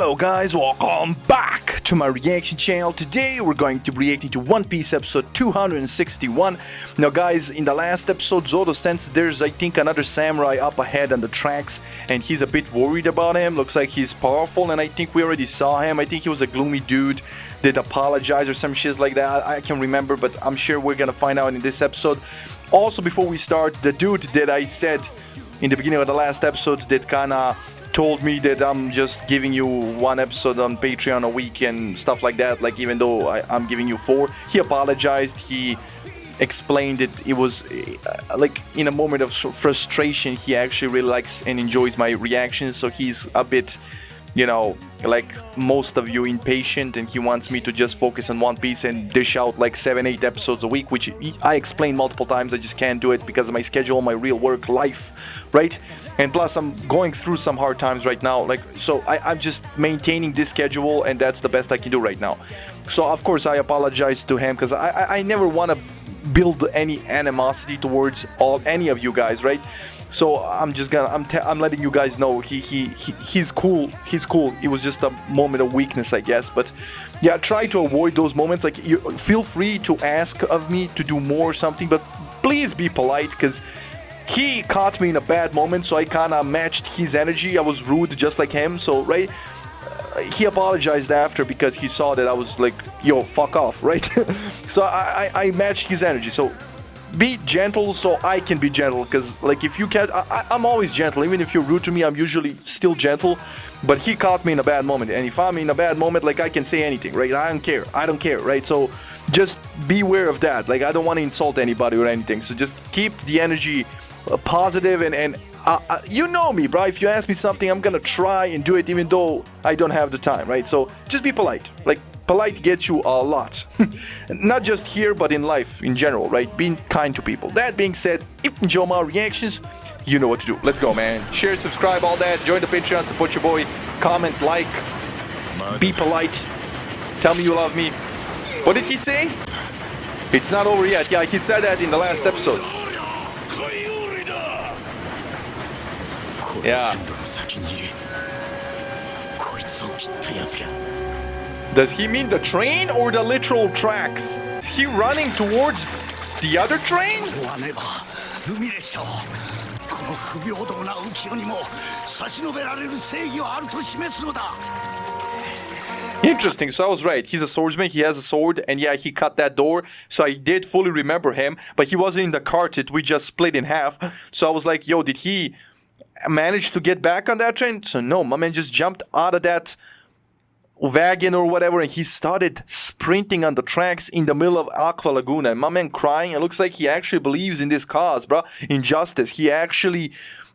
Hello guys, welcome back to my reaction channel. Today we're going to be reacting to One Piece episode 261. Now guys, in the last episode Zoro sensed there's I think another samurai up ahead on the tracks and he's a bit worried about him. Looks like he's powerful and I think we already saw him. I think he was a gloomy dude that apologized or some shit like that. I can't remember, but I'm sure we're gonna find out in this episode. Also, before we start, the dude that I said in the beginning of the last episode that kinda told me that I'm just giving you one episode on Patreon a week and stuff like that, like even though I'm giving you 4, he apologized. He explained that it was like in a moment of frustration he actually really likes and enjoys my reactions, so he's a bit, you know, like most of you, impatient, and he wants me to just focus on One Piece and dish out like 7-8 episodes a week, which I explained multiple times. I just can't do it because of my schedule, my real work life, right? And plus I'm going through some hard times right now, like, so I'm just maintaining this schedule and that's the best I can do right now. So of course I apologize to him because I never want to build any animosity towards any of you guys, right? So I'm just gonna I'm letting you guys know he's cool. It was just a moment of weakness, I guess. But yeah, try to avoid those moments. Like, you feel free to ask of me to do more or something, but please be polite, because he caught me in a bad moment, so I kind of matched his energy. I was rude just like him, so right. He apologized after because he saw that I was like, yo, fuck off, right? So I matched his energy. So be gentle so I can be gentle, because like if you can't, I'm always gentle. Even if you're rude to me, I'm usually still gentle. But he caught me in a bad moment, and if I'm in a bad moment, like, I can say anything, right? I don't care, right? So just be aware of that. Like, I don't want to insult anybody or anything, so just keep the energy positive, and you know me, bro. If you ask me something, I'm gonna try and do it even though I don't have the time, right? So just be polite. Like, polite gets you a lot. Not just here, but in life in general, right? Being kind to people. That being said, if you enjoy my reactions, you know what to do. Let's go, man. Share, subscribe, all that. Join the Patreon, support your boy. Comment, like. Be polite. Tell me you love me. What did he say? It's not over yet. Yeah, he said that in the last episode. Yeah. Does he mean the train or the literal tracks? Is he running towards the other train? Interesting, so I was right. He's a swordsman, he has a sword, and yeah, he cut that door, so I did fully remember him, but he wasn't in the cart that we just split in half. So I was like, yo, did he manage to get back on that train? So no, my man just jumped out of that wagon or whatever, and he started sprinting on the tracks in the middle of Aqua Laguna, and my man crying. It looks like he actually believes in this cause, bro, injustice. He actually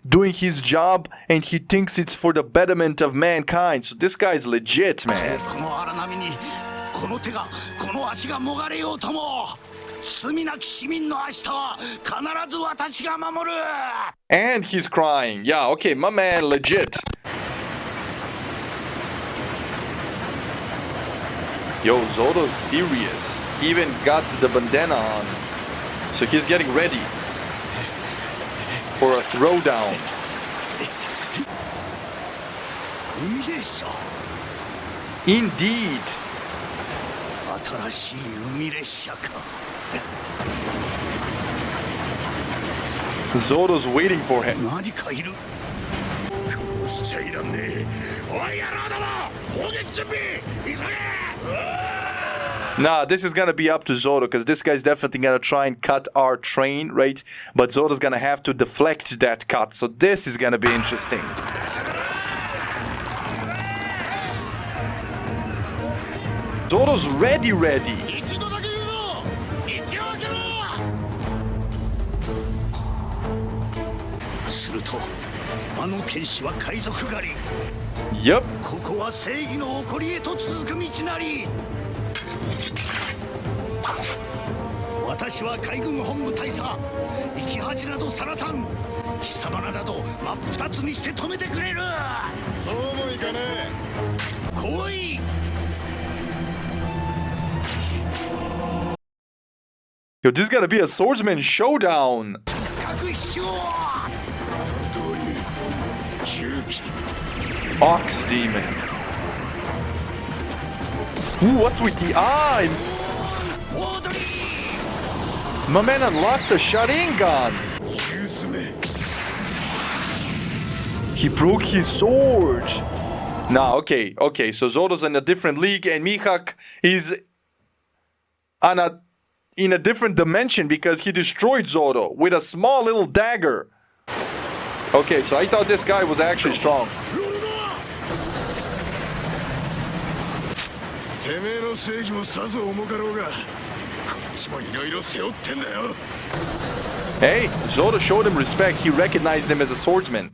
doing his job, and he thinks it's for the betterment of mankind. So this guy's legit, man. And he's crying. Yeah, okay, my man legit. Yo, Zoro's serious. He even got the bandana on. So he's getting ready for a throwdown. Indeed. Zoro's waiting for him. Nah, this is gonna be up to Zoro, because this guy's definitely gonna try and cut our train, right? But Zoro's gonna have to deflect that cut, so this is gonna be interesting. Zoro's ready. Yep. Yo, this is gonna be a swordsman showdown. Ox Demon. Ooh, what's with the eye? My man unlocked the Sharingan. He broke his sword. Nah, okay. So Zoro's in a different league, and Mihawk is in a different dimension because he destroyed Zoro with a small little dagger. Okay, so I thought this guy was actually strong. Hey, Zoro showed him respect. He recognized him as a swordsman.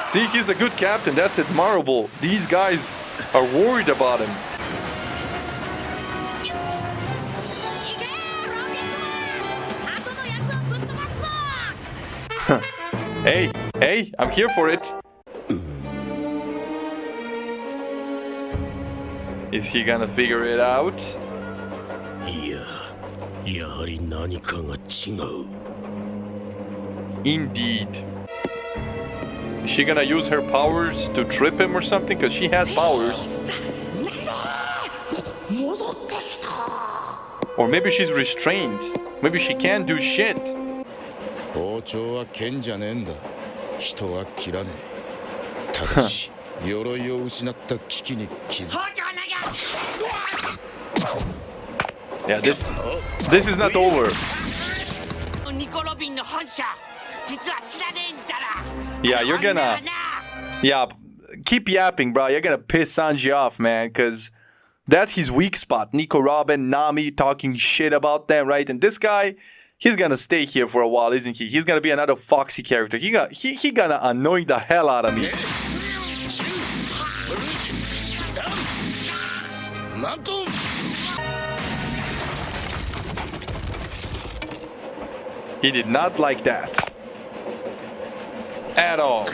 See, he's a good captain. That's admirable. These guys are worried about him. Hey, I'm here for it. Is he gonna figure it out? Indeed. Is she gonna use her powers to trip him or something? Because she has powers. Or maybe she's restrained. Maybe she can't do shit. Yeah, this is not over. Yeah, you're gonna... Yeah, keep yapping, bro. You're gonna piss Sanji off, man, because that's his weak spot. Nico Robin, Nami talking shit about them, right? And this guy, he's gonna stay here for a while, isn't he? He's gonna be another Foxy character. He gonna annoy the hell out of me. He did not like that. At all.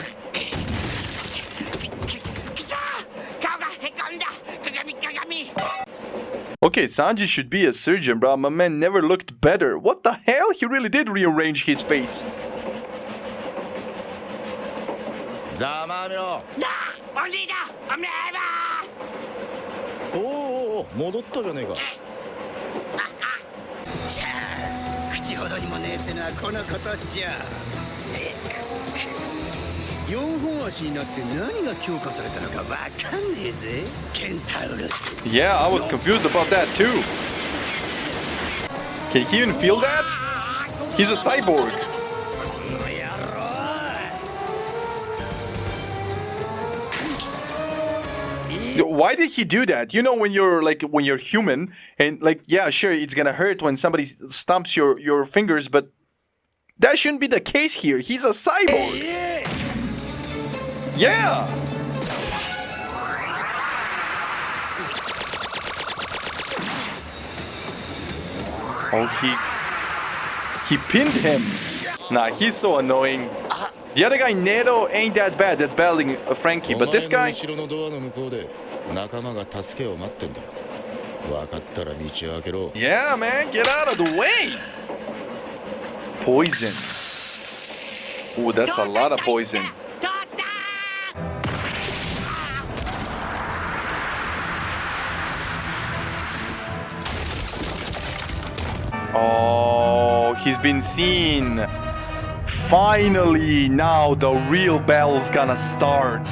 Okay, Sanji should be a surgeon, bro. My man never looked better. What the hell? He really did rearrange his face. Yeah, I was confused about that too. Can he even feel that? He's a cyborg. Why did he do that? You know, when you're human and yeah, sure, it's gonna hurt when somebody stumps your fingers, but that shouldn't be the case here. He's a cyborg. Yeah. Oh, he pinned him. Nah, he's so annoying. The other guy, Nero, ain't that bad. That's battling Frankie. But this guy... Yeah, man, get out of the way. Poison. Ooh, that's a lot of poison. Oh, he's been seen. Finally, now the real battle's gonna start.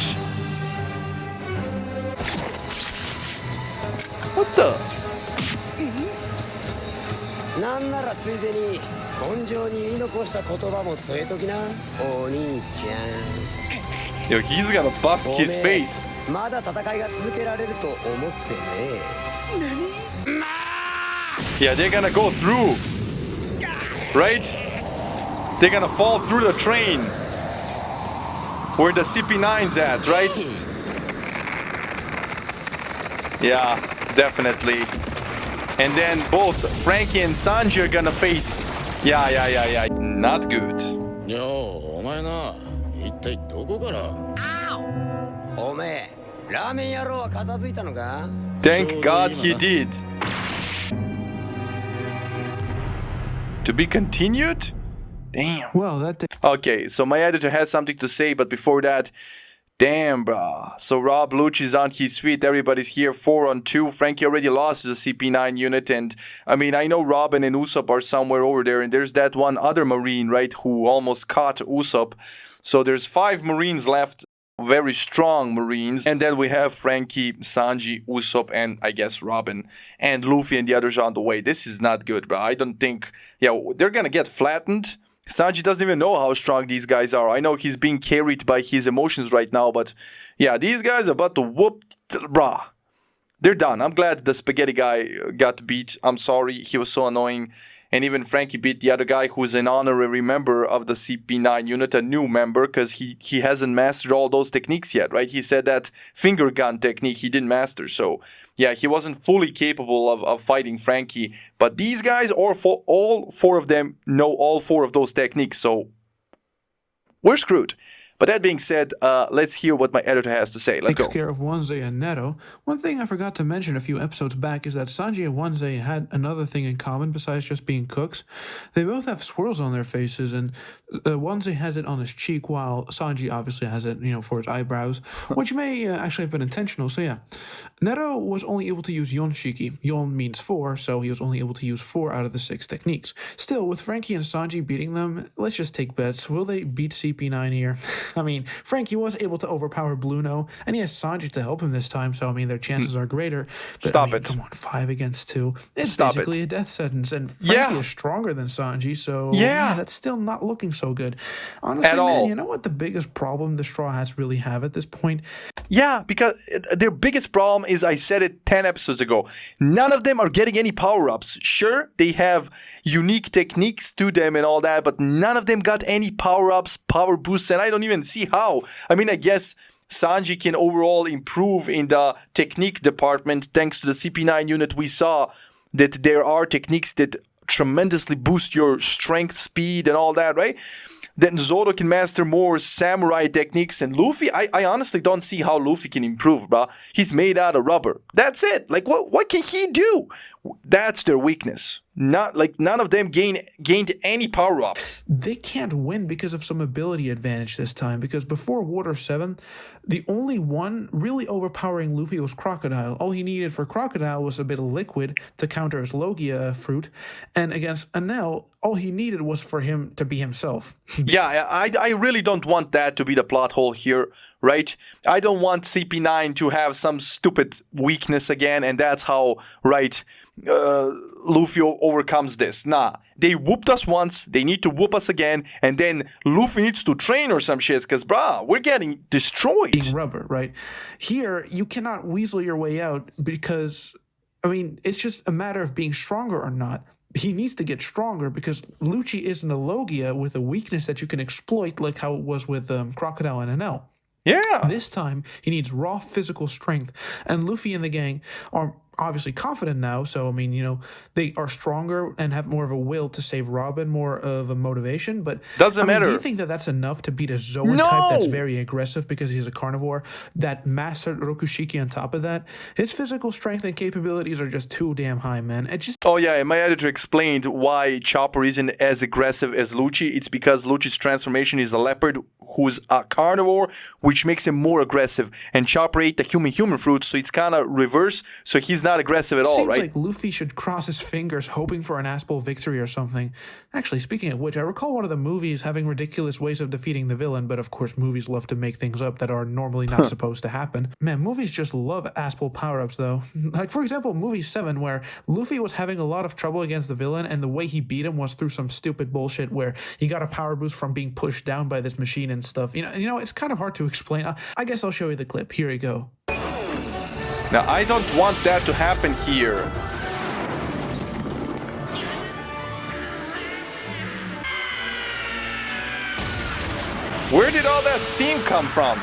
What the? Yo, he's gonna bust his face. Yeah, they're gonna go through. Right? They're gonna fall through the train. Where the CP9's at, right? Yeah, definitely. And then both Frankie and Sanji are gonna face... Yeah. Not good. Thank God he did. To be continued? Damn. Well, Okay, so my editor has something to say, but before that, damn, bruh. So Rob Lucci's on his feet. Everybody's here 4-on-2. Frankie already lost to the CP9 unit. And I mean, I know Robin and Usopp are somewhere over there. And there's that one other Marine, right, who almost caught Usopp. So there's 5 Marines left. Very strong Marines. And then we have Frankie, Sanji, Usopp, and I guess Robin. And Luffy and the others on the way. This is not good, bro. I don't think... Yeah, they're gonna get flattened. Sanji doesn't even know how strong these guys are. I know he's being carried by his emotions right now, but... Yeah, these guys are about to whoop... Bruh. They're done. I'm glad the spaghetti guy got beat. I'm sorry. He was so annoying. And even Frankie beat the other guy who's an honorary member of the CP9 unit, a new member, because he hasn't mastered all those techniques yet, right? He said that finger gun technique he didn't master. So, yeah, he wasn't fully capable of fighting Frankie. But these guys, all 4 of them, know all 4 of those techniques. So, we're screwed. But that being said, let's hear what my editor has to say. Let's go. Takes care of Wanzei and Neto. One thing I forgot to mention a few episodes back is that Sanji and Wanzei had another thing in common besides just being cooks. They both have swirls on their faces, and Wanzei has it on his cheek, while Sanji obviously has it, for his eyebrows, which may actually have been intentional. So yeah, Neto was only able to use Yonshiki. Yon means 4, so he was only able to use 4 out of the 6 techniques. Still, with Frankie and Sanji beating them, let's just take bets. Will they beat CP9 here? I mean, Frankie was able to overpower Bluno, and he has Sanji to help him this time, so I mean, their chances are greater. But, Stop it. Come on, 5 against 2. It's Stop basically it. a death sentence, and Frankie is stronger than Sanji, so yeah, that's still not looking so good. Honestly, At man, all. you know what the biggest problem the Straw Hats really have at this point? Yeah, because their biggest problem is, I said it 10 episodes ago, none of them are getting any power-ups. Sure, they have unique techniques to them and all that, but none of them got any power-ups, power boosts, and I don't even see how. I mean, I guess Sanji can overall improve in the technique department thanks to the CP9 unit. We saw that there are techniques that tremendously boost your strength, speed, and all that, right? Then Zoro can master more samurai techniques, and Luffy, I honestly don't see how Luffy can improve, bro. He's made out of rubber. That's it. Like, what can he do? That's their weakness. Not like none of them gained any power-ups. They can't win because of some ability advantage this time, because before Water 7, the only one really overpowering Luffy was Crocodile. All he needed for Crocodile was a bit of liquid to counter his Logia fruit, and against Enel, all he needed was for him to be himself. Yeah, I really don't want that to be the plot hole here, right? I don't want CP9 to have some stupid weakness again, and that's how, right, Luffy overcomes this. Nah, they whooped us once, they need to whoop us again, and then Luffy needs to train or some shit, because, brah, we're getting destroyed. Being rubber, right? Here, you cannot weasel your way out because, I mean, it's just a matter of being stronger or not. He needs to get stronger because Lucci isn't a Logia with a weakness that you can exploit like how it was with Crocodile and Enel. Yeah. This time, he needs raw physical strength, and Luffy and the gang are obviously confident now, so I mean, they are stronger and have more of a will to save Robin, more of a motivation, but doesn't matter. Do you think that that's enough to beat a Zoan type that's very aggressive because he's a carnivore, that mastered Rokushiki on top of that? His physical strength and capabilities are just too damn high, man. It just... Oh yeah, and my editor explained why Chopper isn't as aggressive as Lucci. It's because Lucci's transformation is a leopard who's a carnivore, which makes him more aggressive, and Chopper ate the human fruit, so it's kind of reverse, so he's not aggressive at all, right? Seems like Luffy should cross his fingers hoping for an Aspel victory or something. Actually, speaking of which, I recall one of the movies having ridiculous ways of defeating the villain, but of course movies love to make things up that are normally not supposed to happen. Man, movies just love Aspel power-ups though. Like for example, movie 7, where Luffy was having a lot of trouble against the villain, and the way he beat him was through some stupid bullshit where he got a power boost from being pushed down by this machine and stuff. You know, it's kind of hard to explain. I guess I'll show you the clip. Here you go. Now, I don't want that to happen here. Where did all that steam come from?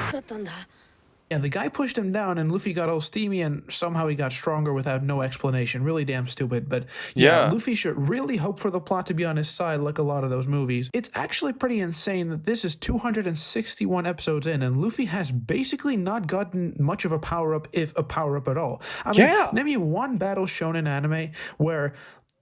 Yeah, the guy pushed him down and Luffy got all steamy and somehow he got stronger without no explanation. Really damn stupid. But yeah, Luffy should really hope for the plot to be on his side like a lot of those movies. It's actually pretty insane that this is 261 episodes in and Luffy has basically not gotten much of a power-up, if a power-up at all. I mean, name me one battle shown in anime where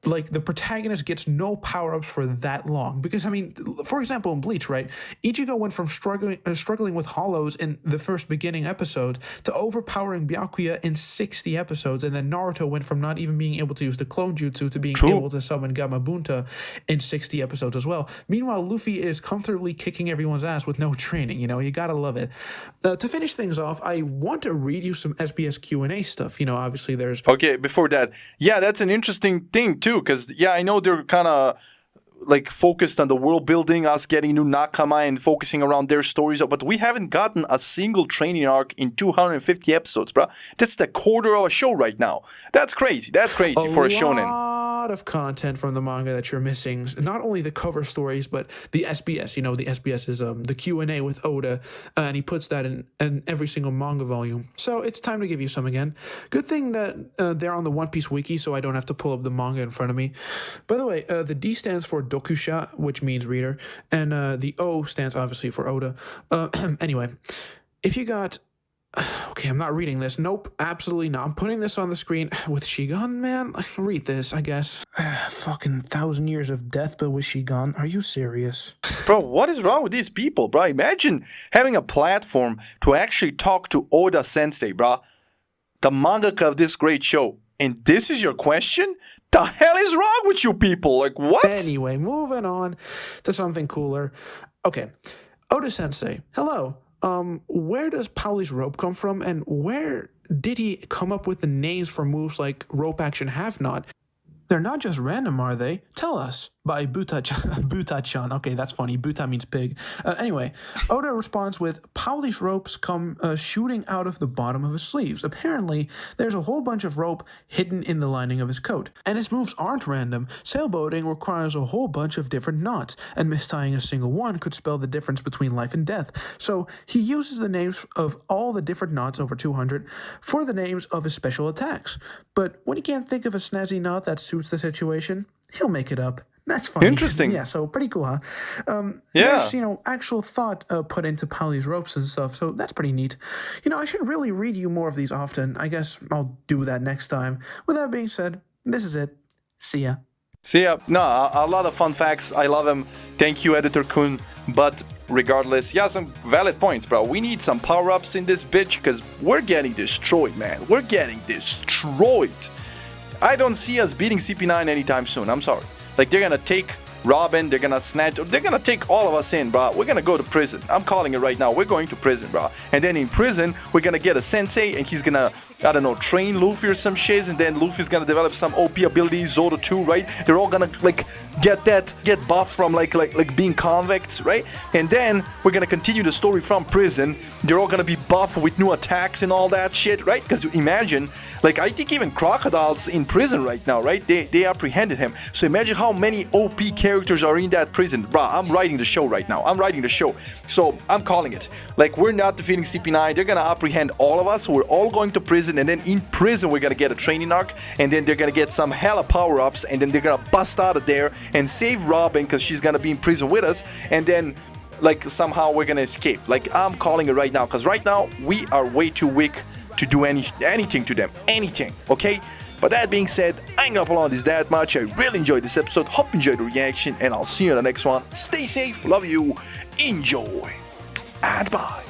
like the protagonist gets no power-ups for that long. Because I mean, for example, in Bleach, right, Ichigo went from struggling with hollows in the first beginning episode to overpowering Byakuya in 60 episodes, and then Naruto went from not even being able to use the clone jutsu to being able to summon Gamabunta in 60 episodes as well. Meanwhile, Luffy is comfortably kicking everyone's ass with no training. You know, you gotta love it. To finish things off, I want to read you some SBS Q&A stuff. You know, obviously there's... Okay, before that, yeah, that's an interesting thing too, because yeah, I know they're kind of like focused on the world building, us getting new Nakama and focusing around their stories, but we haven't gotten a single training arc in 250 episodes, bro. That's the quarter of a show right now. That's crazy. That's crazy for a shonen. A lot of content from the manga that you're missing. Not only the cover stories, but the SBS. You know, the SBS is the Q&A with Oda, and he puts that in every single manga volume. So it's time to give you some again. Good thing that they're on the One Piece wiki, so I don't have to pull up the manga in front of me. By the way, the D stands for Dokusha, which means reader, and the O stands obviously for Oda. Anyway, if you got... Okay, I'm not reading this. Nope, absolutely not. I'm putting this on the screen with Shigan, man. Read this, I guess. Fucking 1,000 years of death, but with Shigan. Are you serious? Bro, what is wrong with these people, bro? Imagine having a platform to actually talk to Oda Sensei, bro. The mangaka of this great show. And this is your question? The hell is wrong with you people? Like, what? Anyway, moving on to something cooler. Okay, Oda Sensei, hello. Where does Pauli's rope come from, and where did he come up with the names for moves like rope action half knot? They're not just random, are they? Tell us. By Buta-chan. Okay, that's funny. Buta means pig. Anyway, Oda responds with, Pauli's ropes come shooting out of the bottom of his sleeves. Apparently, there's a whole bunch of rope hidden in the lining of his coat. And his moves aren't random. Sailboating requires a whole bunch of different knots, and mistying a single one could spell the difference between life and death. So he uses the names of all the different knots, over 200, for the names of his special attacks. But when he can't think of a snazzy knot that suits the situation, he'll make it up. That's funny. Interesting. Yeah, so pretty cool, huh? Yeah. There's, actual thought put into Pauli's ropes and stuff, so that's pretty neat. I should really read you more of these often. I guess I'll do that next time. With that being said, this is it. See ya. See ya. No, a lot of fun facts. I love them. Thank you, Editor Kun. But regardless, yeah, some valid points, bro. We need some power-ups in this bitch, because we're getting destroyed, man. We're getting destroyed. I don't see us beating CP9 anytime soon. I'm sorry. Like, they're gonna take Robin, they're gonna take all of us in, bro. We're gonna go to prison. I'm calling it right now. We're going to prison, bro. And then in prison, we're gonna get a sensei, and he's gonna, I don't know, train Luffy or some shit, and then Luffy's gonna develop some OP abilities, Zoro too, right? They're all gonna, like, get buff from, like being convicts, right? And then we're gonna continue the story from prison. They're all gonna be buff with new attacks and all that shit, right? Because imagine, like, I think even Crocodile's in prison right now, right? They apprehended him. So imagine how many OP characters are in that prison. Bruh, I'm writing the show right now. I'm writing the show. So I'm calling it. Like, we're not defeating CP9. They're gonna apprehend all of us. We're all going to prison. And then in prison, we're gonna get a training arc. And then they're gonna get some hella power-ups. And then they're gonna bust out of there and save Robin, because she's gonna be in prison with us. And then, like, somehow we're gonna escape. Like, I'm calling it right now. Because right now, we are way too weak to do anything to them. Anything, okay? But that being said, I ain't gonna prolong this that much. I really enjoyed this episode. Hope you enjoyed the reaction. And I'll see you in the next one. Stay safe. Love you. Enjoy. And bye.